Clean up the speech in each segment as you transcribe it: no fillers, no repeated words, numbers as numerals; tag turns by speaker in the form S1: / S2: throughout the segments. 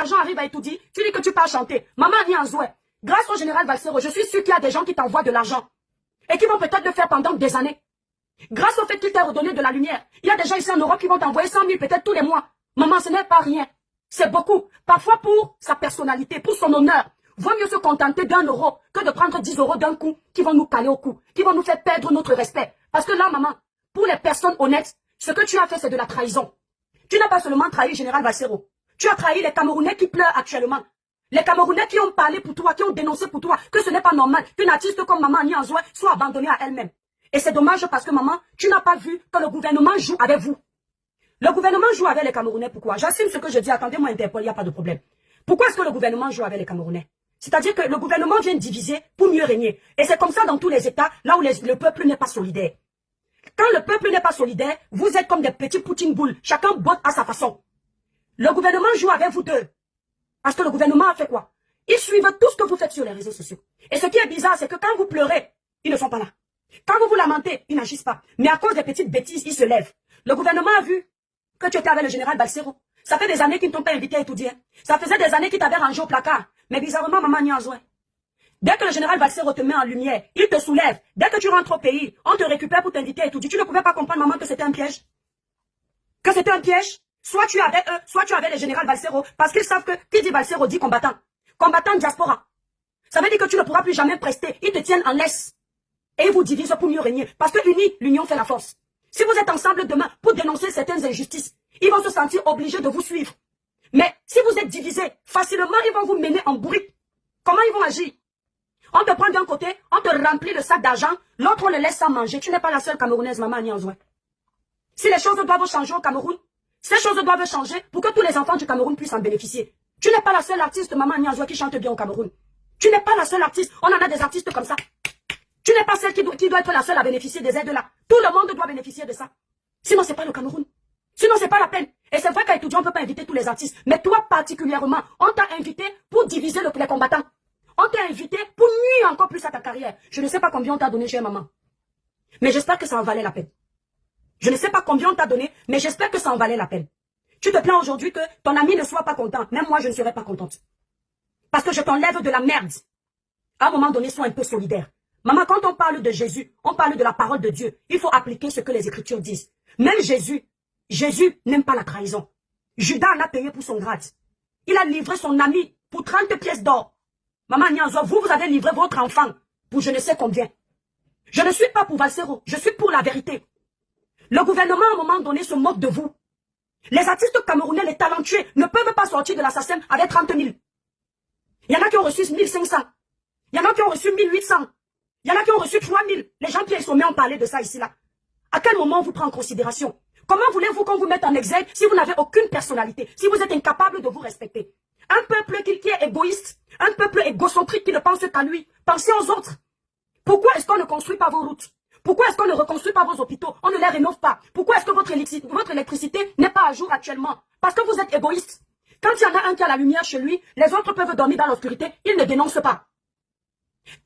S1: l'argent arrive à étudier, tu dis que tu pars chanter. Maman Nianzoué, grâce au général Valsero, je suis sûr qu'il y a des gens qui t'envoient de l'argent. Et qui vont peut-être le faire pendant des années. Grâce au fait qu'il t'a redonné de la lumière. Il y a des gens ici en Europe qui vont t'envoyer 100 000 peut-être tous les mois. Maman, ce n'est pas rien. C'est beaucoup. Parfois pour sa personnalité, pour son honneur. Vaut mieux se contenter d'1 € que de prendre 10 € d'un coup qui vont nous caler au cou, qui vont nous faire perdre notre respect. Parce que là, maman, pour les personnes honnêtes, ce que tu as fait, c'est de la trahison. Tu n'as pas seulement trahi le général Valsero. Tu as trahi les Camerounais qui pleurent actuellement. Les Camerounais qui ont parlé pour toi, qui ont dénoncé pour toi, que ce n'est pas normal qu'une artiste comme Maman Nianzoué soit abandonnée à elle-même. Et c'est dommage parce que maman, tu n'as pas vu que le gouvernement joue avec vous. Le gouvernement joue avec les Camerounais, pourquoi? J'assume ce que je dis, attendez-moi Interpol, il n'y a pas de problème. Pourquoi est-ce que le gouvernement joue avec les Camerounais? C'est-à-dire que le gouvernement vient diviser pour mieux régner. Et c'est comme ça dans tous les États, là où le peuple n'est pas solidaire. Quand le peuple n'est pas solidaire, vous êtes comme des petits poutine boules, chacun botte à sa façon. Le gouvernement joue avec vous deux. Parce que le gouvernement a fait quoi? Ils suivent tout ce que vous faites sur les réseaux sociaux. Et ce qui est bizarre, c'est que quand vous pleurez, ils ne sont pas là. Quand vous vous lamentez, ils n'agissent pas. Mais à cause des petites bêtises, ils se lèvent. Le gouvernement a vu que tu étais avec le général Valsero. Ça fait des années qu'ils ne t'ont pas invité à étudier. Ça faisait des années qu'ils t'avaient rangé au placard. Mais bizarrement, maman Nianzoué. Dès que le général Valsero te met en lumière, il te soulève. Dès que tu rentres au pays, on te récupère pour t'inviter à étudier. Tu ne pouvais pas comprendre, maman, que c'était un piège. Que c'était un piège. Soit tu avais eux, soit tu avais le général Valsero. Parce qu'ils savent que qui dit Valsero dit combattant. Combattant diaspora. Ça veut dire que tu ne pourras plus jamais prester. Ils te tiennent en laisse. Et ils vous divisent pour mieux régner. Parce que unis, l'union fait la force. Si vous êtes ensemble demain pour dénoncer certaines injustices, ils vont se sentir obligés de vous suivre. Mais si vous êtes divisés, facilement, ils vont vous mener en bourrique. Comment ils vont agir? On te prend d'un côté, on te remplit le sac d'argent, l'autre on le laisse sans manger. Tu n'es pas la seule Camerounaise, maman Nianzoué. Si les choses doivent changer au Cameroun, ces choses doivent changer pour que tous les enfants du Cameroun puissent en bénéficier. Tu n'es pas la seule artiste, maman Nianzoué, qui chante bien au Cameroun. Tu n'es pas la seule artiste. On en a des artistes comme ça. Tu n'es pas celle qui doit être la seule à bénéficier des aides là. Tout le monde doit bénéficier de ça. Sinon, c'est pas le Cameroun. Sinon, c'est pas la peine. Et c'est vrai qu'à étudiant, on ne peut pas inviter tous les artistes. Mais toi, particulièrement, on t'a invité pour diviser les combattants. On t'a invité pour nuire encore plus à ta carrière. Je ne sais pas combien on t'a donné, chère maman. Mais j'espère que ça en valait la peine. Je ne sais pas combien on t'a donné, mais j'espère que ça en valait la peine. Tu te plains aujourd'hui que ton ami ne soit pas content. Même moi, je ne serais pas contente. Parce que je t'enlève de la merde. À un moment donné, sois un peu solidaire. Maman, quand on parle de Jésus, on parle de la parole de Dieu. Il faut appliquer ce que les Écritures disent. Même Jésus n'aime pas la trahison. Judas en a payé pour son grade. Il a livré son ami pour 30 pièces d'or. Maman Nianzoué, vous avez livré votre enfant pour je ne sais combien. Je ne suis pas pour Valsero, je suis pour la vérité. Le gouvernement, à un moment donné, se moque de vous. Les artistes camerounais, les talentueux, ne peuvent pas sortir de l'assassin avec 30 000. Il y en a qui ont reçu 1500. Il y en a qui ont reçu 1800. Il y en a qui ont reçu 3000. Les gens qui sont mis ont parlé de ça ici, là. À quel moment on vous prend en considération? Comment voulez-vous qu'on vous mette en exergue si vous n'avez aucune personnalité, si vous êtes incapable de vous respecter? Un peuple qui est égoïste, un peuple égocentrique qui ne pense qu'à lui. Pensez aux autres. Pourquoi est-ce qu'on ne construit pas vos routes? Pourquoi est-ce qu'on ne reconstruit pas vos hôpitaux? On ne les rénove pas. Pourquoi est-ce que votre électricité n'est pas à jour actuellement? Parce que vous êtes égoïste. Quand il y en a un qui a la lumière chez lui, les autres peuvent dormir dans l'obscurité, il ne dénonce pas.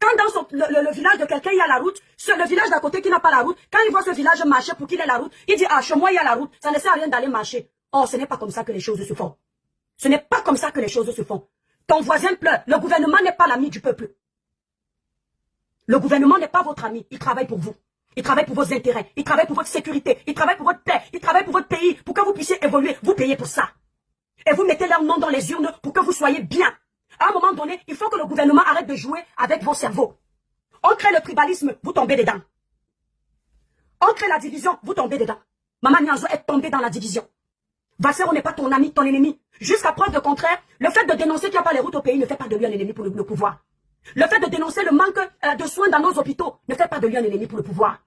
S1: Quand dans le village de quelqu'un, il y a la route, c'est le village d'à côté qui n'a pas la route, quand il voit ce village marcher pour qu'il ait la route, il dit, ah, chez moi, il y a la route, ça ne sert à rien d'aller marcher. Oh, ce n'est pas comme ça que les choses se font. Ce n'est pas comme ça que les choses se font. Ton voisin pleure, le gouvernement n'est pas l'ami du peuple. Le gouvernement n'est pas votre ami, il travaille pour vous. Il travaille pour vos intérêts, il travaille pour votre sécurité, il travaille pour votre paix, il travaille pour votre pays, pour que vous puissiez évoluer, vous payez pour ça. Et vous mettez leur nom dans les urnes pour que vous soyez bien. À un moment donné, il faut que le gouvernement arrête de jouer avec vos cerveaux. On crée le tribalisme, vous tombez dedans. On crée la division, vous tombez dedans. Maman Nianzoué est tombée dans la division. Valsero n'est pas ton ami, ton ennemi. Jusqu'à preuve de contraire, le fait de dénoncer qu'il n'y a pas les routes au pays ne fait pas de lui un ennemi pour le pouvoir. Le fait de dénoncer le manque de soins dans nos hôpitaux ne fait pas de lui un ennemi pour le pouvoir.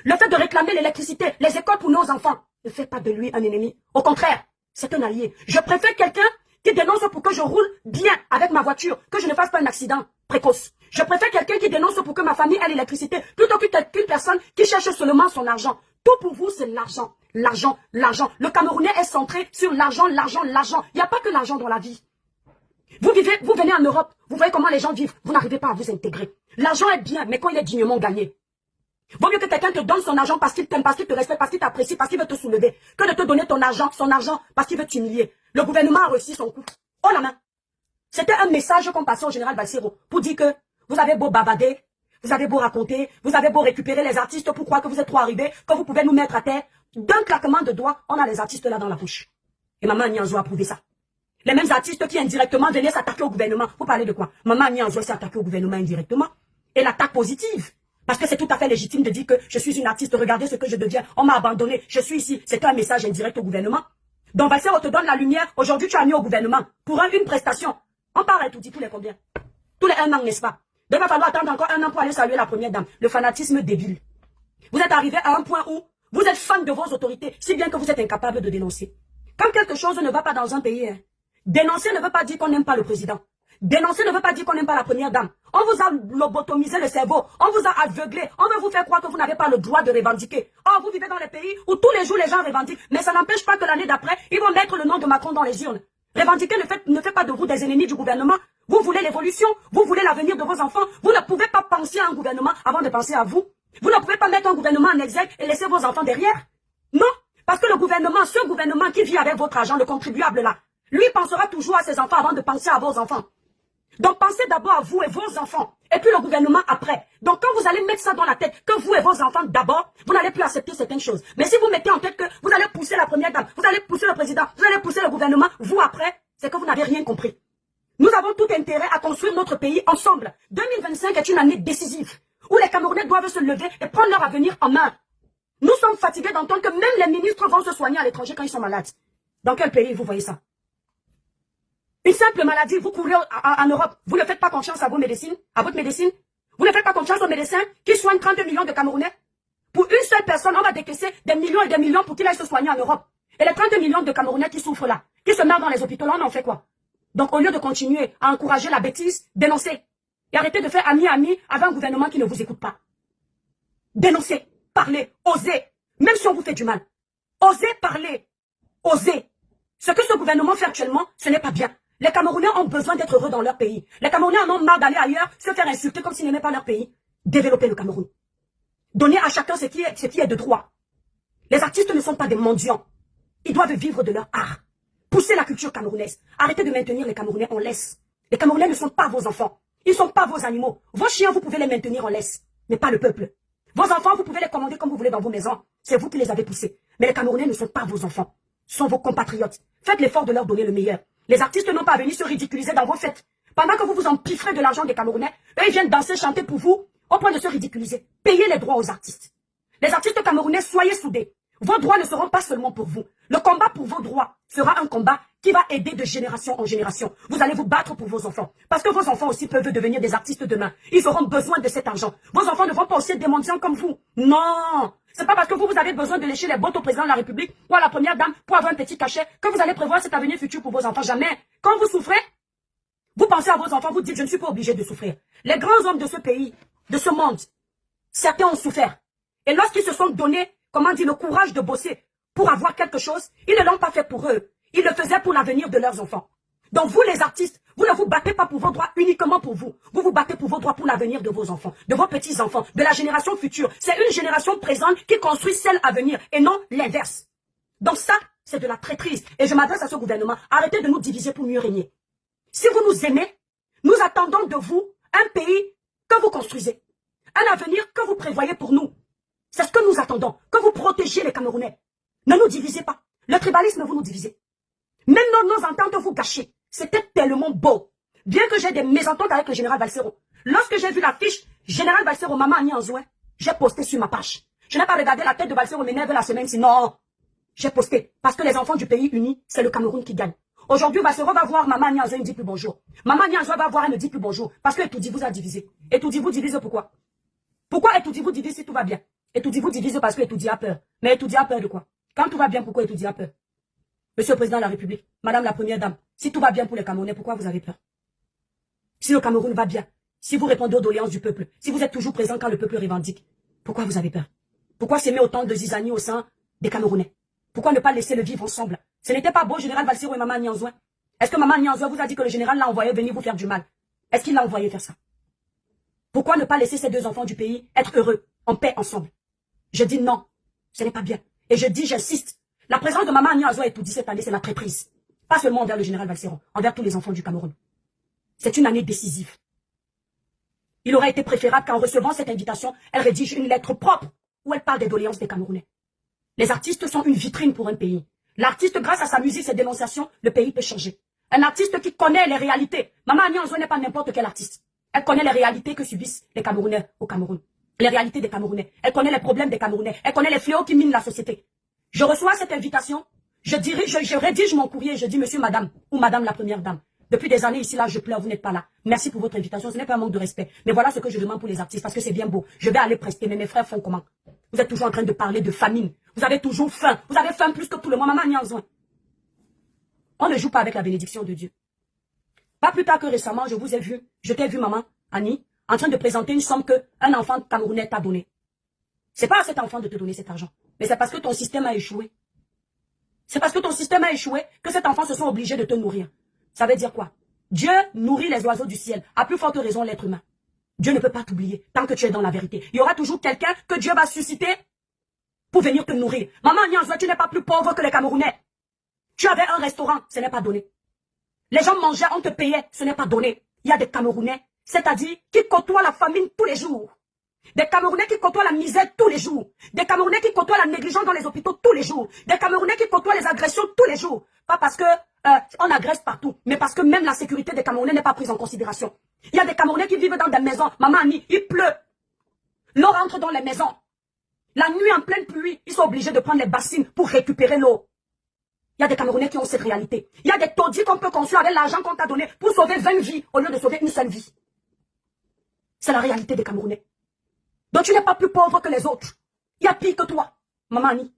S1: Le fait de réclamer l'électricité, les écoles pour nos enfants ne fait pas de lui un ennemi. Au contraire, c'est un allié. Je préfère quelqu'un qui dénonce pour que je roule bien avec ma voiture, que je ne fasse pas un accident précoce. Je préfère quelqu'un qui dénonce pour que ma famille ait l'électricité, plutôt qu'une personne qui cherche seulement son argent. Tout pour vous, c'est l'argent. L'argent, l'argent. Le Camerounais est centré sur l'argent, l'argent, l'argent. Il n'y a pas que l'argent dans la vie. Vous venez en Europe, vous voyez comment les gens vivent, vous n'arrivez pas à vous intégrer. L'argent est bien, mais quand il est dignement gagné. Vaut mieux que quelqu'un te donne son argent parce qu'il t'aime, parce qu'il te respecte, parce qu'il t'apprécie, parce qu'il veut te soulever, que de te donner ton argent, son argent, parce qu'il veut t'humilier. Le gouvernement a reçu son coup. Oh la main. C'était un message qu'on passait au général Balsero pour dire que vous avez beau bavader, vous avez beau raconter, vous avez beau récupérer les artistes pour croire que vous êtes trop arrivés, que vous pouvez nous mettre à terre. D'un claquement de doigts, on a les artistes là dans la bouche. Et Maman Nianzo a prouvé ça. Les mêmes artistes qui indirectement venaient s'attaquer au gouvernement. Vous parlez de quoi? Maman Nianzo s'est attaquée au gouvernement indirectement. Et l'attaque positive. Parce que c'est tout à fait légitime de dire que je suis une artiste, regardez ce que je deviens, on m'a abandonné, je suis ici. C'était un message indirect au gouvernement. Donc Balsero te donne la lumière, aujourd'hui tu as mis au gouvernement pour une prestation. On parle tout dit tous les combien? Tous les 1 an, n'est-ce pas? Donc il va falloir attendre encore 1 an pour aller saluer la première dame. Le fanatisme débile. Vous êtes arrivé à un point où vous êtes fan de vos autorités, si bien que vous êtes incapable de dénoncer. Quand quelque chose ne va pas dans un pays, dénoncer ne veut pas dire qu'on n'aime pas le président. Dénoncer ne veut pas dire qu'on n'aime pas la première dame. On vous a lobotomisé le cerveau, on vous a aveuglé, on veut vous faire croire que vous n'avez pas le droit de revendiquer. Oh, vous vivez dans les pays où tous les jours les gens revendiquent, mais ça n'empêche pas que l'année d'après, ils vont mettre le nom de Macron dans les urnes. Revendiquer ne fait pas de vous des ennemis du gouvernement. Vous voulez l'évolution, vous voulez l'avenir de vos enfants. Vous ne pouvez pas penser à un gouvernement avant de penser à vous. Vous ne pouvez pas mettre un gouvernement en exergue et laisser vos enfants derrière. Non, parce que le gouvernement, ce gouvernement qui vit avec votre argent, le contribuable là, lui pensera toujours à ses enfants avant de penser à vos enfants. Donc pensez d'abord à vous et vos enfants, et puis le gouvernement après. Donc quand vous allez mettre ça dans la tête, que vous et vos enfants d'abord, vous n'allez plus accepter certaines choses. Mais si vous mettez en tête que vous allez pousser la première dame, vous allez pousser le président, vous allez pousser le gouvernement, vous après, c'est que vous n'avez rien compris. Nous avons tout intérêt à construire notre pays ensemble. 2025 est une année décisive, où les Camerounais doivent se lever et prendre leur avenir en main. Nous sommes fatigués d'entendre que même les ministres vont se soigner à l'étranger quand ils sont malades. Dans quel pays vous voyez ça? Une simple maladie, vous courez en Europe, vous ne faites pas confiance à vos médecines, à votre médecine. Vous ne faites pas confiance aux médecins qui soignent 32 millions de Camerounais. Pour une seule personne, on va décaisser des millions et des millions pour qu'il aille se soigner en Europe. Et les 32 millions de Camerounais qui souffrent là, qui se meurent dans les hôpitaux là, on en fait quoi? Donc au lieu de continuer à encourager la bêtise, dénoncez. Et arrêtez de faire ami-ami avec un gouvernement qui ne vous écoute pas. Dénoncez, parlez, osez, même si on vous fait du mal. Osez parler, osez. Ce que ce gouvernement fait actuellement, ce n'est pas bien. Les Camerounais ont besoin d'être heureux dans leur pays. Les Camerounais en ont marre d'aller ailleurs, se faire insulter comme s'ils n'aimaient pas leur pays. Développez le Cameroun. Donnez à chacun ce qui est de droit. Les artistes ne sont pas des mendiants. Ils doivent vivre de leur art. Poussez la culture camerounaise. Arrêtez de maintenir les Camerounais en laisse. Les Camerounais ne sont pas vos enfants. Ils ne sont pas vos animaux. Vos chiens, vous pouvez les maintenir en laisse, mais pas le peuple. Vos enfants, vous pouvez les commander comme vous voulez dans vos maisons. C'est vous qui les avez poussés. Mais les Camerounais ne sont pas vos enfants. Ce sont vos compatriotes. Faites l'effort de leur donner le meilleur. Les artistes n'ont pas à venir se ridiculiser dans vos fêtes. Pendant que vous vous empiffrez de l'argent des Camerounais, eux, ils viennent danser, chanter pour vous, au point de se ridiculiser. Payez les droits aux artistes. Les artistes camerounais, soyez soudés. Vos droits ne seront pas seulement pour vous. Le combat pour vos droits sera un combat qui va aider de génération en génération. Vous allez vous battre pour vos enfants. Parce que vos enfants aussi peuvent devenir des artistes demain. Ils auront besoin de cet argent. Vos enfants ne vont pas aussi être des mendiants comme vous. Non! C'est pas parce que vous avez besoin de lécher les bottes au président de la République ou à la première dame pour avoir un petit cachet que vous allez prévoir cet avenir futur pour vos enfants. Jamais. Quand vous souffrez, vous pensez à vos enfants, vous dites, je ne suis pas obligé de souffrir. Les grands hommes de ce pays, de ce monde, certains ont souffert. Et lorsqu'ils se sont donné, comment dire, le courage de bosser pour avoir quelque chose, ils ne l'ont pas fait pour eux. Ils le faisaient pour l'avenir de leurs enfants. Donc vous les artistes, vous ne vous battez pas pour vos droits uniquement pour vous. Vous vous battez pour vos droits pour l'avenir de vos enfants, de vos petits-enfants, de la génération future. C'est une génération présente qui construit celle à venir et non l'inverse. Donc ça, c'est de la traîtrise. Et je m'adresse à ce gouvernement. Arrêtez de nous diviser pour mieux régner. Si vous nous aimez, nous attendons de vous un pays que vous construisez. Un avenir que vous prévoyez pour nous. C'est ce que nous attendons. Que vous protégiez les Camerounais. Ne nous divisez pas. Le tribalisme, vous nous divisez. Même nos ententes, vous gâchez. C'était tellement beau. Bien que j'ai des mésententes avec le général Balsero. Lorsque j'ai vu l'affiche Général Balsero, Maman Nianzoué, j'ai posté sur ma page. Je n'ai pas regardé la tête de Balsero m'énerve la semaine, sinon j'ai posté. Parce que les enfants du pays uni, c'est le Cameroun qui gagne. Aujourd'hui, Balsero va voir Maman Nianzoué, il ne dit plus bonjour. Maman Nianzoué va voir, elle ne dit plus bonjour. Parce que Etoudi vous a divisé. Etoudi vous divise pourquoi? Pourquoi Etoudi vous divise si tout va bien? Etoudi vous divise parce que Etoudi a peur. Mais Etoudi a peur de quoi? Quand tout va bien, pourquoi Etoudi a peur? Monsieur le Président de la République, Madame la Première Dame, si tout va bien pour les Camerounais, pourquoi vous avez peur? Si le Cameroun va bien, si vous répondez aux doléances du peuple, si vous êtes toujours présent quand le peuple revendique, pourquoi vous avez peur? Pourquoi s'aimer autant de zizanie au sein des Camerounais? Pourquoi ne pas laisser le vivre ensemble? Ce n'était pas beau, général Balsero et Maman Nianzoué. Est-ce que Maman Nianzoué vous a dit que le général l'a envoyé venir vous faire du mal? Est-ce qu'il l'a envoyé faire ça? Pourquoi ne pas laisser ces deux enfants du pays être heureux, en paix ensemble? Je dis non, ce n'est pas bien. Et je dis, j'insiste, la présence de Maman Nianzoué et Etoudi cette année, c'est la traîtrise. Pas seulement envers le général Valseron, envers tous les enfants du Cameroun. C'est une année décisive. Il aurait été préférable qu'en recevant cette invitation, elle rédige une lettre propre où elle parle des doléances des Camerounais. Les artistes sont une vitrine pour un pays. L'artiste, grâce à sa musique, ses dénonciations, le pays peut changer. Un artiste qui connaît les réalités. Maman Annie Anzo n'est pas n'importe quel artiste. Elle connaît les réalités que subissent les Camerounais au Cameroun. Les réalités des Camerounais. Elle connaît les problèmes des Camerounais. Elle connaît les fléaux qui minent la société. Je reçois cette invitation. Je rédige mon courrier. Je dis, monsieur, madame, ou madame la première dame. Depuis des années ici, là, je pleure, vous n'êtes pas là. Merci pour votre invitation. Ce n'est pas un manque de respect. Mais voilà ce que je demande pour les artistes, parce que c'est bien beau. Je vais aller prester, mais mes frères font comment? Vous êtes toujours en train de parler de famine. Vous avez toujours faim. Vous avez faim plus que tout le monde. Maman Nianzouin. On ne joue pas avec la bénédiction de Dieu. Pas plus tard que récemment, je t'ai vu, maman, Annie, en train de présenter une somme qu'un enfant camerounais t'a donnée. C'est pas à cet enfant de te donner cet argent. Mais c'est parce que ton système a échoué. C'est parce que ton système a échoué que cet enfant se sont obligés de te nourrir. Ça veut dire quoi? Dieu nourrit les oiseaux du ciel. À plus forte raison, l'être humain. Dieu ne peut pas t'oublier tant que tu es dans la vérité. Il y aura toujours quelqu'un que Dieu va susciter pour venir te nourrir. Maman Nianzouin, tu n'es pas plus pauvre que les Camerounais. Tu avais un restaurant, ce n'est pas donné. Les gens mangeaient, on te payait, ce n'est pas donné. Il y a des Camerounais, c'est-à-dire qui côtoient la famine tous les jours. Des Camerounais qui côtoient la misère tous les jours. Des Camerounais qui côtoient la négligence dans les hôpitaux tous les jours. Des Camerounais qui côtoient les agressions tous les jours. Pas parce que on agresse partout, mais parce que même la sécurité des Camerounais n'est pas prise en considération. Il y a des Camerounais qui vivent dans des maisons. Maman Annie, il pleut. L'eau rentre dans les maisons. La nuit en pleine pluie, ils sont obligés de prendre les bassines pour récupérer l'eau. Il y a des Camerounais qui ont cette réalité. Il y a des taudis qu'on peut construire avec l'argent qu'on t'a donné pour sauver 20 vies au lieu de sauver une seule vie. C'est la réalité des Camerounais. Donc tu n'es pas plus pauvre que les autres. Il y a pire que toi, maman Annie.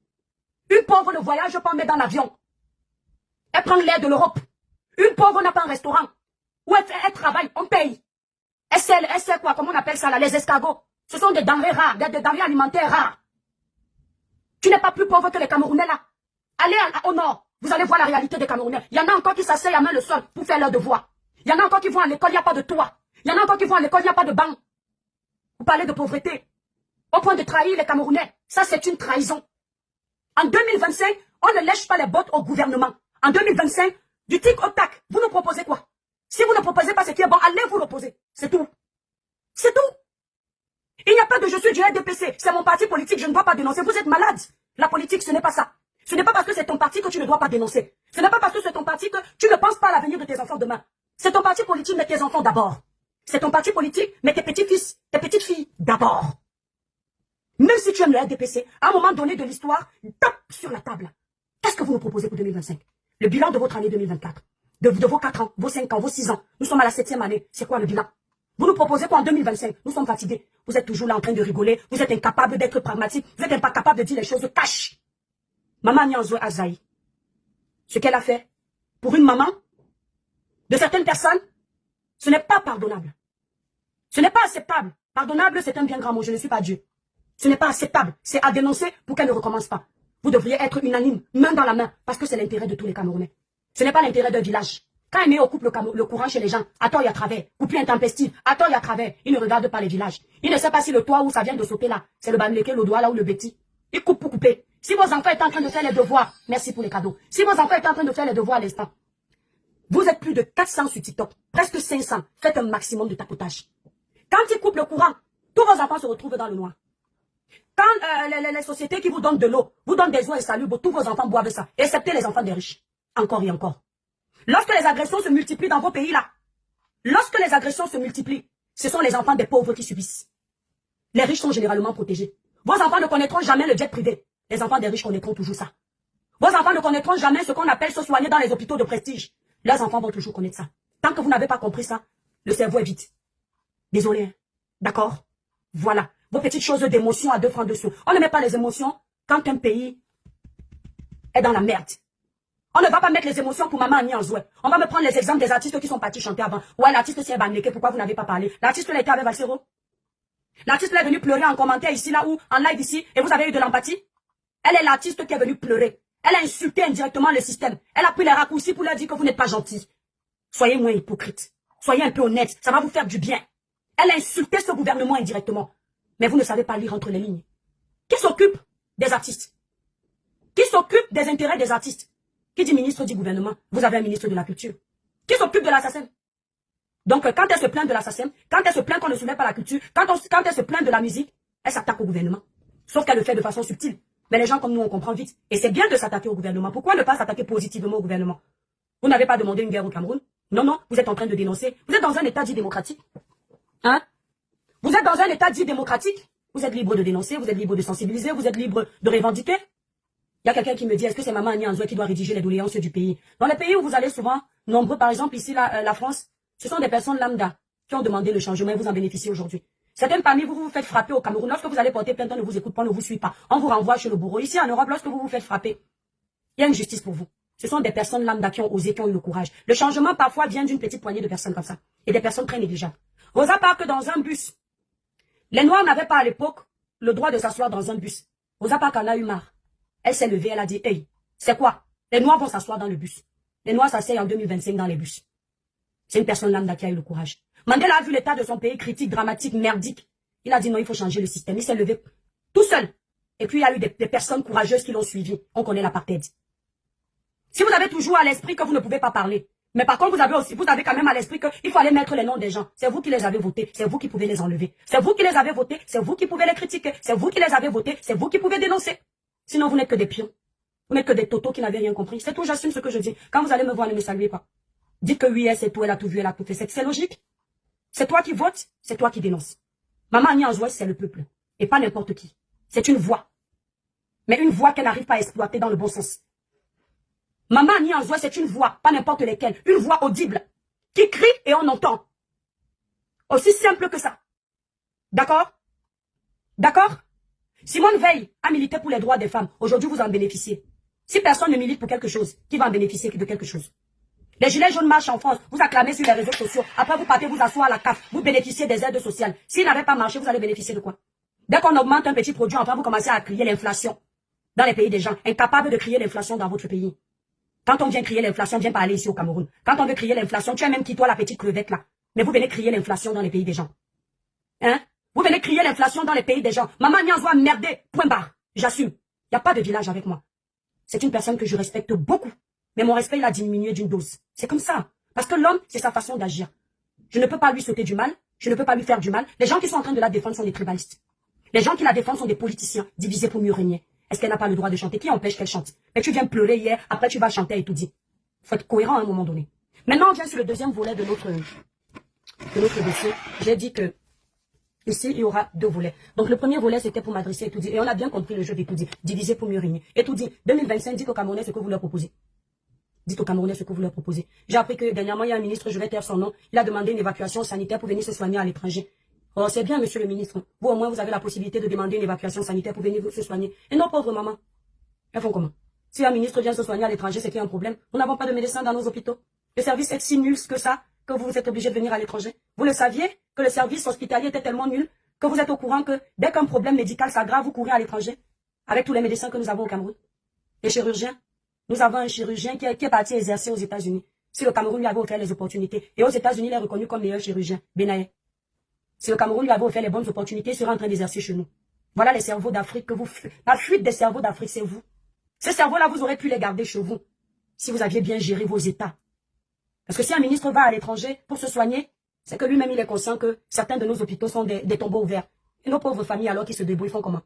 S1: Une pauvre ne voyage pas, mais dans l'avion. Elle prend l'air de l'Europe. Une pauvre n'a pas un restaurant. Où elle travaille, on paye. Elle sait quoi, comment on appelle ça là, les escargots. Ce sont des denrées rares, des denrées alimentaires rares. Tu n'es pas plus pauvre que les Camerounais là. Allez au nord, vous allez voir la réalité des Camerounais. Il y en a encore qui s'asseyent à main le sol pour faire leur devoir. Il y en a encore qui vont à l'école, il n'y a pas de toit. Il y en a encore qui vont à l'école, il n'y a pas de banc. Vous parlez de pauvreté. Au point de trahir les Camerounais. Ça, c'est une trahison. En 2025, on ne lèche pas les bottes au gouvernement. En 2025, du tic au tac, vous nous proposez quoi? Si vous ne proposez pas ce qui est bon, allez vous l'opposer. C'est tout. C'est tout. Il n'y a pas de je suis du RDPC. C'est mon parti politique, je ne dois pas dénoncer. Vous êtes malade. La politique, ce n'est pas ça. Ce n'est pas parce que c'est ton parti que tu ne dois pas dénoncer. Ce n'est pas parce que c'est ton parti que tu ne penses pas à l'avenir de tes enfants demain. C'est ton parti politique, mais tes enfants d'abord. C'est ton parti politique, mais tes petits-fils, tes petites-filles d'abord. Même si tu aimes le RDPC, à un moment donné de l'histoire, tape sur la table. Qu'est-ce que vous nous proposez pour 2025? Le bilan de votre année 2024. De vos 4 ans, vos 5 ans, vos 6 ans. Nous sommes à la 7e année. C'est quoi le bilan? Vous nous proposez quoi en 2025? Nous sommes fatigués. Vous êtes toujours là en train de rigoler. Vous êtes incapable d'être pragmatique. Vous êtes incapable de dire les choses cash. Maman Nianzouin Azaï, ce qu'elle a fait pour une maman de certaines personnes, ce n'est pas pardonnable. Ce n'est pas acceptable. Pardonnable, c'est un bien grand mot. Je ne suis pas Dieu. Ce n'est pas acceptable. C'est à dénoncer pour qu'elle ne recommence pas. Vous devriez être unanime, main dans la main, parce que c'est l'intérêt de tous les Camerounais. Ce n'est pas l'intérêt d'un village. Quand Aimé occupe le courant chez les gens, à tort et à travers, coupure intempestive, à tort et à travers, il ne regarde pas les villages. Il ne sait pas si le toit où ça vient de sauter là, c'est le banleke, le doigt là ou le béti. Il coupe pour couper. Si vos enfants étaient en train de faire les devoirs, merci pour les cadeaux. Si vos enfants étaient en train de faire les devoirs à l'instant, vous êtes plus de 400 sur TikTok, presque 500. Faites un maximum de tapotage. Quand ils coupent le courant, tous vos enfants se retrouvent dans le noir. Quand les sociétés qui vous donnent de l'eau, vous donnent des eaux insalubres, tous vos enfants boivent ça, excepté les enfants des riches. Encore et encore. Lorsque les agressions se multiplient dans vos pays là, lorsque les agressions se multiplient, ce sont les enfants des pauvres qui subissent. Les riches sont généralement protégés. Vos enfants ne connaîtront jamais le jet privé. Les enfants des riches connaîtront toujours ça. Vos enfants ne connaîtront jamais ce qu'on appelle se soigner dans les hôpitaux de prestige. Leurs enfants vont toujours connaître ça. Tant que vous n'avez pas compris ça, le cerveau est vide. Désolé. Hein. D'accord? Voilà. Vos petites choses d'émotion à 2 francs dessus. On ne met pas les émotions quand un pays est dans la merde. On ne va pas mettre les émotions pour maman Annie Anzouin. On va me prendre les exemples des artistes qui sont partis chanter avant. Ouais, l'artiste c'est Banleke, pourquoi vous n'avez pas parlé? L'artiste l'a été avec Valsero. L'artiste est venu pleurer en commentaire ici, là, ou en live ici, et vous avez eu de l'empathie. Elle est l'artiste qui est venue pleurer. Elle a insulté indirectement le système. Elle a pris les raccourcis pour leur dire que vous n'êtes pas gentil. Soyez moins hypocrite. Soyez un peu honnête. Ça va vous faire du bien. Elle a insulté ce gouvernement indirectement. Mais vous ne savez pas lire entre les lignes. Qui s'occupe des artistes? Qui s'occupe des intérêts des artistes? Qui dit ministre dit gouvernement. Vous avez un ministre de la culture. Qui s'occupe de l'assassin? Donc, quand elle se plaint de l'assassin, quand elle se plaint qu'on ne soulève pas la culture, quand elle se plaint de la musique, elle s'attaque au gouvernement. Sauf qu'elle le fait de façon subtile. Mais les gens comme nous, on comprend vite. Et c'est bien de s'attaquer au gouvernement. Pourquoi ne pas s'attaquer positivement au gouvernement? Vous n'avez pas demandé une guerre au Cameroun? Non, non, vous êtes en train de dénoncer. Vous êtes dans un état dit démocratique. Hein? Vous êtes dans un état dit démocratique. Vous êtes libre de dénoncer, vous êtes libre de sensibiliser, vous êtes libre de revendiquer. Il y a quelqu'un qui me dit, est-ce que c'est Maman Annie Anzoué qui doit rédiger les doléances du pays? Dans les pays où vous allez souvent, nombreux, par exemple ici, la France, ce sont des personnes lambda qui ont demandé le changement et vous en bénéficiez aujourd'hui. Certains parmi vous, vous faites frapper au Cameroun. Lorsque vous allez porter plainte, on ne vous écoute pas, on ne vous suit pas. On vous renvoie chez le bourreau. Ici, en Europe, lorsque vous vous faites frapper, il y a une justice pour vous. Ce sont des personnes lambda qui ont osé, qui ont eu le courage. Le changement, parfois, vient d'une petite poignée de personnes comme ça. Et des personnes très négligeables. Rosa Parks, dans un bus. Les Noirs n'avaient pas à l'époque le droit de s'asseoir dans un bus. Rosa Parks en a eu marre. Elle s'est levée, elle a dit, hey, c'est quoi? Les Noirs vont s'asseoir dans le bus. Les Noirs s'asseyent en 2025 dans les bus. C'est une personne lambda qui a eu le courage. Mandela a vu l'état de son pays critique, dramatique, merdique. Il a dit non, il faut changer le système. Il s'est levé tout seul. Et puis il y a eu des personnes courageuses qui l'ont suivi. On connaît l'apartheid. Si vous avez toujours à l'esprit que vous ne pouvez pas parler, mais par contre vous avez quand même à l'esprit qu'il faut aller mettre les noms des gens. C'est vous qui les avez votés, c'est vous qui pouvez les enlever. C'est vous qui les avez votés, c'est vous qui pouvez les critiquer. C'est vous qui les avez votés, c'est vous qui pouvez dénoncer. Sinon vous n'êtes que des pions. Vous n'êtes que des totos qui n'avaient rien compris. C'est tout, j'assume ce que je dis. Quand vous allez me voir, ne me saluez pas. Dites que oui, c'est tout, elle a tout vu, elle a tout fait. C'est logique. C'est toi qui votes, c'est toi qui dénonces. Maman Annie Anzoué, c'est le peuple. Et pas n'importe qui. C'est une voix. Mais une voix qu'elle n'arrive pas à exploiter dans le bon sens. Maman Annie Anzoué, c'est une voix, pas n'importe lesquelles. Une voix audible. Qui crie et on entend. Aussi simple que ça. D'accord? D'accord? Simone Veil a milité pour les droits des femmes. Aujourd'hui, vous en bénéficiez. Si personne ne milite pour quelque chose, qui va en bénéficier de quelque chose? Les gilets jaunes marchent en France, vous acclamez sur les réseaux sociaux, après vous partez vous asseoir à la CAF, vous bénéficiez des aides sociales. S'ils n'avaient pas marché, vous allez bénéficier de quoi? Dès qu'on augmente un petit produit, enfin vous commencez à crier l'inflation dans les pays des gens, incapables de crier l'inflation dans votre pays. Quand on vient crier l'inflation, viens parler ici au Cameroun. Quand on veut crier l'inflation, tu as même qui toi la petite crevette là. Mais vous venez crier l'inflation dans les pays des gens. Hein? Vous venez crier l'inflation dans les pays des gens. Maman Annie Anzoué merder, point barre. J'assume. Il n'y a pas de village avec moi. C'est une personne que je respecte beaucoup. Mais mon respect, il a diminué d'une dose. C'est comme ça. Parce que l'homme, c'est sa façon d'agir. Je ne peux pas lui sauter du mal. Je ne peux pas lui faire du mal. Les gens qui sont en train de la défendre sont des tribalistes. Les gens qui la défendent sont des politiciens, divisés pour mieux régner. Est-ce qu'elle n'a pas le droit de chanter? Qui empêche qu'elle chante? Mais tu viens pleurer hier, après tu vas chanter et tout dit. Il faut être cohérent à un moment donné. Maintenant, on vient sur le deuxième volet de notre dossier. J'ai dit que ici, il y aura deux volets. Donc, le premier volet, c'était pour m'adresser et tout dit. Et on a bien compris le jeu des tout dit. Diviser pour mieux régner. Et tout dit. 2025, dit qu'au Camerounais ce que vous leur proposez. Dites aux Camerounais ce que vous leur proposez. J'ai appris que dernièrement, il y a un ministre, je vais taire son nom, il a demandé une évacuation sanitaire pour venir se soigner à l'étranger. Oh, c'est bien, monsieur le ministre. Vous, au moins, vous avez la possibilité de demander une évacuation sanitaire pour venir se soigner. Et nos pauvres mamans, elles font comment? Si un ministre vient se soigner à l'étranger, c'est qu'il y a un problème. Nous n'avons pas de médecins dans nos hôpitaux. Le service est si nul que ça, que vous êtes obligé de venir à l'étranger. Vous le saviez que le service hospitalier était tellement nul que vous êtes au courant que dès qu'un problème médical s'aggrave, vous courez à l'étranger avec tous les médecins que nous avons au Cameroun. Les chirurgiens. Nous avons un chirurgien qui est parti exercer aux États-Unis. Si le Cameroun lui avait offert les opportunités, et aux États-Unis, il est reconnu comme meilleur chirurgien, Benaye. Si le Cameroun lui avait offert les bonnes opportunités, il serait en train d'exercer chez nous. Voilà les cerveaux d'Afrique que vous... La fuite des cerveaux d'Afrique, c'est vous. Ces cerveaux-là, vous aurez pu les garder chez vous, si vous aviez bien géré vos États. Parce que si un ministre va à l'étranger pour se soigner, c'est que lui-même, il est conscient que certains de nos hôpitaux sont des tombeaux ouverts. Et nos pauvres familles, alors qu'ils se débrouillent, font comment?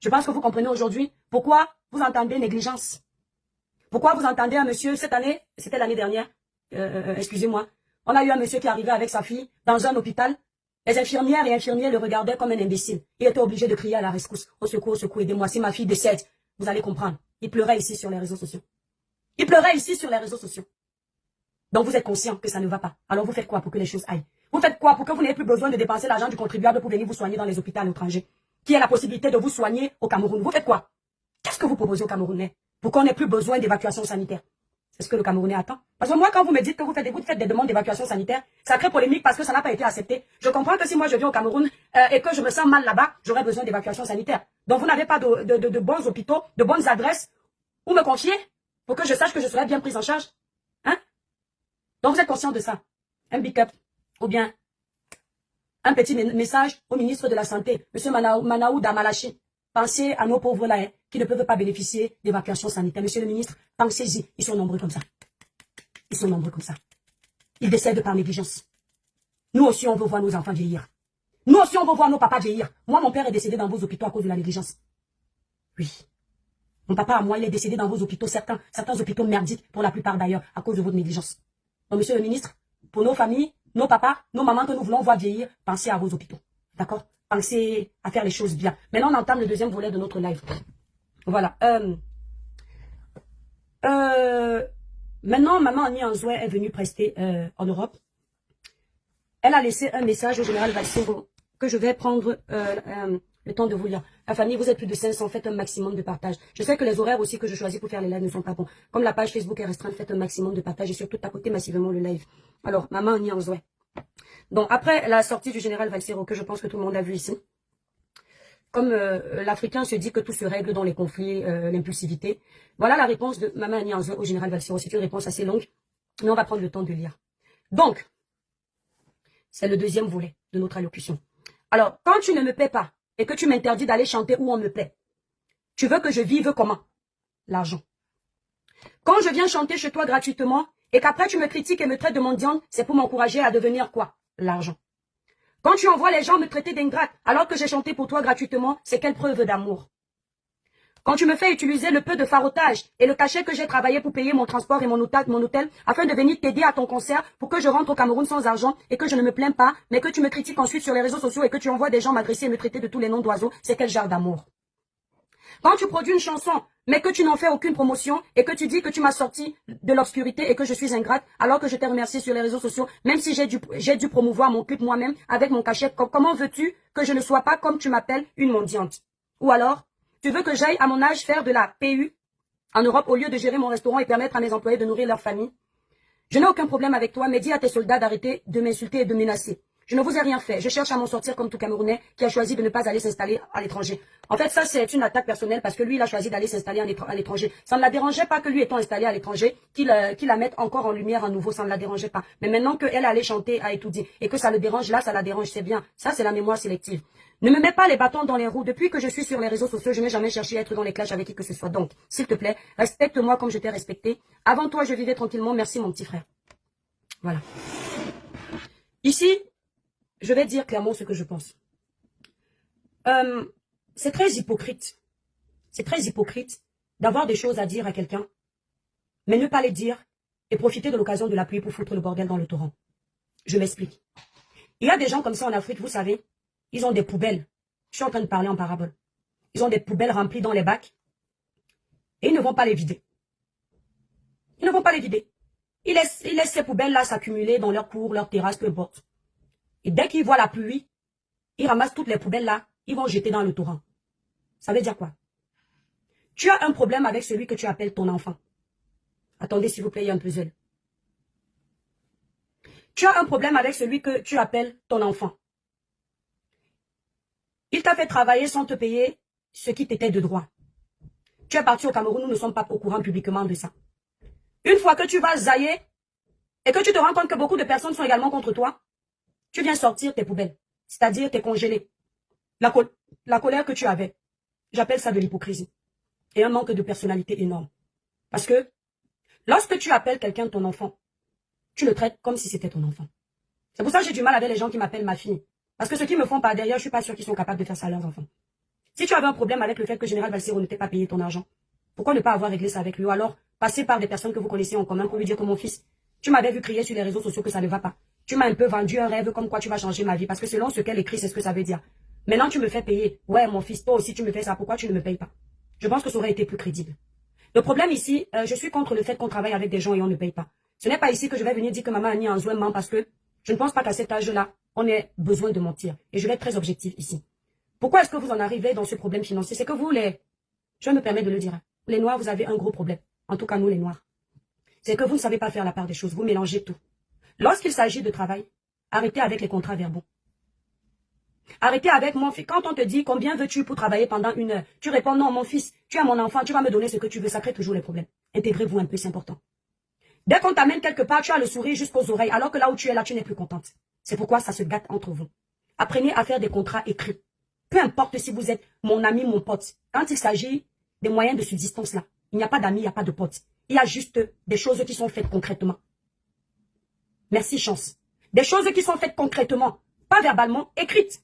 S1: Je pense que vous comprenez aujourd'hui pourquoi vous entendez négligence. Pourquoi vous entendez un monsieur, cette année, c'était l'année dernière, excusez-moi, on a eu un monsieur qui arrivait avec sa fille dans un hôpital. Les infirmières et infirmiers le regardaient comme un imbécile. Il était obligé de crier à la rescousse. Au secours, aidez-moi. Si ma fille décède, vous allez comprendre. Il pleurait ici sur les réseaux sociaux. Il pleurait ici sur les réseaux sociaux. Donc vous êtes conscient que ça ne va pas. Alors vous faites quoi pour que les choses aillent? Vous faites quoi pour que vous n'ayez plus besoin de dépenser l'argent du contribuable pour venir vous soigner dans les hôpitaux étrangers? Qui a la possibilité de vous soigner au Cameroun? Vous faites quoi? Qu'est-ce que vous proposez aux Camerounais pour qu'on n'ait plus besoin d'évacuation sanitaire? C'est ce que le Camerounais attend. Parce que moi, quand vous me dites que vous faites des demandes d'évacuation sanitaire, ça crée polémique parce que ça n'a pas été accepté. Je comprends que si moi je viens au Cameroun et que je me sens mal là-bas, j'aurais besoin d'évacuation sanitaire. Donc vous n'avez pas de bons hôpitaux, de bonnes adresses où me confier pour que je sache que je serai bien prise en charge. Hein? Donc vous êtes conscient de ça. Un big up ou bien un petit message au ministre de la Santé, M. Manaouda Malachi. Pensez à nos pauvres là, hein. qui ne peuvent pas bénéficier d'évacuation sanitaire. Monsieur le ministre, pensez-y, ils sont nombreux comme ça. Ils sont nombreux comme ça. Ils décèdent par négligence. Nous aussi, on veut voir nos enfants vieillir. Nous aussi, on veut voir nos papas vieillir. Moi, mon père est décédé dans vos hôpitaux à cause de la négligence. Oui. Mon papa, à moi, il est décédé dans vos hôpitaux, certains hôpitaux merdiques, pour la plupart d'ailleurs, à cause de votre négligence. Donc, monsieur le ministre, pour nos familles, nos papas, nos mamans que nous voulons voir vieillir, pensez à vos hôpitaux. D'accord? Pensez à faire les choses bien. Maintenant, on entame le deuxième volet de notre live. Voilà. Maintenant, maman Annie Anzoué est venue prester en Europe. Elle a laissé un message au général Valsero que je vais prendre le temps de vous lire. La famille, vous êtes plus de 500, faites un maximum de partage. Je sais que les horaires aussi que je choisis pour faire les lives ne sont pas bons. Comme la page Facebook est restreinte, faites un maximum de partage et surtout tapotez massivement le live. Alors, maman Annie Anzoué. Donc, après la sortie du général Valsero, que je pense que tout le monde a vu ici, comme l'Africain se dit que tout se règle dans les conflits, l'impulsivité, voilà la réponse de maman Annie Anzoué au général Valsero. C'est une réponse assez longue, mais on va prendre le temps de lire. Donc, c'est le deuxième volet de notre allocution. Alors, quand tu ne me paies pas et que tu m'interdis d'aller chanter où on me plaît, tu veux que je vive comment? L'argent. Quand je viens chanter chez toi gratuitement et qu'après tu me critiques et me traites de mendiante, c'est pour m'encourager à devenir quoi? L'argent. Quand tu envoies les gens me traiter d'ingrate alors que j'ai chanté pour toi gratuitement, c'est quelle preuve d'amour? Quand tu me fais utiliser le peu de farotage et le cachet que j'ai travaillé pour payer mon transport et mon hôtel afin de venir t'aider à ton concert pour que je rentre au Cameroun sans argent et que je ne me plains pas, mais que tu me critiques ensuite sur les réseaux sociaux et que tu envoies des gens m'agresser et me traiter de tous les noms d'oiseaux, c'est quel genre d'amour? Quand tu produis une chanson, mais que tu n'en fais aucune promotion et que tu dis que tu m'as sorti de l'obscurité et que je suis ingrate alors que je t'ai remercié sur les réseaux sociaux, même si j'ai dû promouvoir mon clip moi-même avec mon cachet, comment veux-tu que je ne sois pas comme tu m'appelles une mendiante? Ou alors, tu veux que j'aille à mon âge faire de la PU en Europe au lieu de gérer mon restaurant et permettre à mes employés de nourrir leur famille? Je n'ai aucun problème avec toi, mais dis à tes soldats d'arrêter de m'insulter et de menacer. Je ne vous ai rien fait. Je cherche à m'en sortir comme tout Camerounais qui a choisi de ne pas aller s'installer à l'étranger. En fait, ça, c'est une attaque personnelle parce que lui, il a choisi d'aller s'installer à l'étranger. Ça ne la dérangeait pas que lui étant installé à l'étranger, qu'il la mette encore en lumière à nouveau. Ça ne la dérangeait pas. Mais maintenant qu'elle allait chanter à Etoudi et que ça le dérange, là, ça la dérange. C'est bien. Ça, c'est la mémoire sélective. Ne me mets pas les bâtons dans les roues. Depuis que je suis sur les réseaux sociaux, je n'ai jamais cherché à être dans les clashs avec qui que ce soit. Donc, s'il te plaît, respecte-moi comme je t'ai respecté. Avant toi, je vivais tranquillement. Merci, mon petit frère. Voilà. Ici, je vais dire clairement ce que je pense. C'est très hypocrite. C'est très hypocrite d'avoir des choses à dire à quelqu'un, mais ne pas les dire et profiter de l'occasion de la pluie pour foutre le bordel dans le torrent. Je m'explique. Il y a des gens comme ça en Afrique, vous savez, ils ont des poubelles. Je suis en train de parler en parabole. Ils ont des poubelles remplies dans les bacs et ils ne vont pas les vider. Ils ne vont pas les vider. Ils laissent ces poubelles-là s'accumuler dans leur cour, leur terrasse, peu importe. Et dès qu'ils voient la pluie, ils ramassent toutes les poubelles là, ils vont jeter dans le torrent. Ça veut dire quoi? Tu as un problème avec celui que tu appelles ton enfant. Attendez s'il vous plaît, il y a un puzzle. Tu as un problème avec celui que tu appelles ton enfant. Il t'a fait travailler sans te payer ce qui t'était de droit. Tu es parti au Cameroun, nous ne sommes pas au courant publiquement de ça. Une fois que tu vas zailler et que tu te rends compte que beaucoup de personnes sont également contre toi, tu viens sortir tes poubelles, c'est-à-dire tes congelés. La colère que tu avais, j'appelle ça de l'hypocrisie. Et un manque de personnalité énorme. Parce que, lorsque tu appelles quelqu'un ton enfant, tu le traites comme si c'était ton enfant. C'est pour ça que j'ai du mal avec les gens qui m'appellent ma fille. Parce que ceux qui me font par derrière, je ne suis pas sûr qu'ils sont capables de faire ça à leurs enfants. Si tu avais un problème avec le fait que Général Valsero ne t'ait pas payé ton argent, pourquoi ne pas avoir réglé ça avec lui? Ou alors, passer par des personnes que vous connaissez en commun pour lui dire que mon fils, tu m'avais vu crier sur les réseaux sociaux que ça ne va pas. Tu m'as un peu vendu un rêve comme quoi tu vas changer ma vie. Parce que selon ce qu'elle écrit, c'est ce que ça veut dire. Maintenant, tu me fais payer. Ouais, mon fils, toi aussi, tu me fais ça. Pourquoi tu ne me payes pas? Je pense que ça aurait été plus crédible. Le problème ici, je suis contre le fait qu'on travaille avec des gens et on ne paye pas. Ce n'est pas ici que je vais venir dire que maman Annie Anzoué ment parce que je ne pense pas qu'à cet âge-là, on ait besoin de mentir. Et je vais être très objectif ici. Pourquoi est-ce que vous en arrivez dans ce problème financier? C'est que vous, je me permets de le dire, les Noirs, vous avez un gros problème. En tout cas, nous, les Noirs. C'est que vous ne savez pas faire la part des choses. Vous mélangez tout. Lorsqu'il s'agit de travail, arrêtez avec les contrats verbaux. Arrêtez avec mon fils. Quand on te dit combien veux-tu pour travailler pendant 1 heure, tu réponds non, mon fils, tu as mon enfant, tu vas me donner ce que tu veux. Ça crée toujours les problèmes. Intégrez-vous un peu, c'est important. Dès qu'on t'amène quelque part, tu as le sourire jusqu'aux oreilles, alors que là où tu es là, tu n'es plus contente. C'est pourquoi ça se gâte entre vous. Apprenez à faire des contrats écrits. Peu importe si vous êtes mon ami, mon pote. Quand il s'agit des moyens de subsistance là. Il n'y a pas d'amis, il n'y a pas de potes. Il y a juste des choses qui sont faites concrètement. Merci, Chance. Des choses qui sont faites concrètement, pas verbalement, écrites.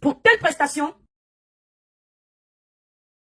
S1: Pour telle prestation,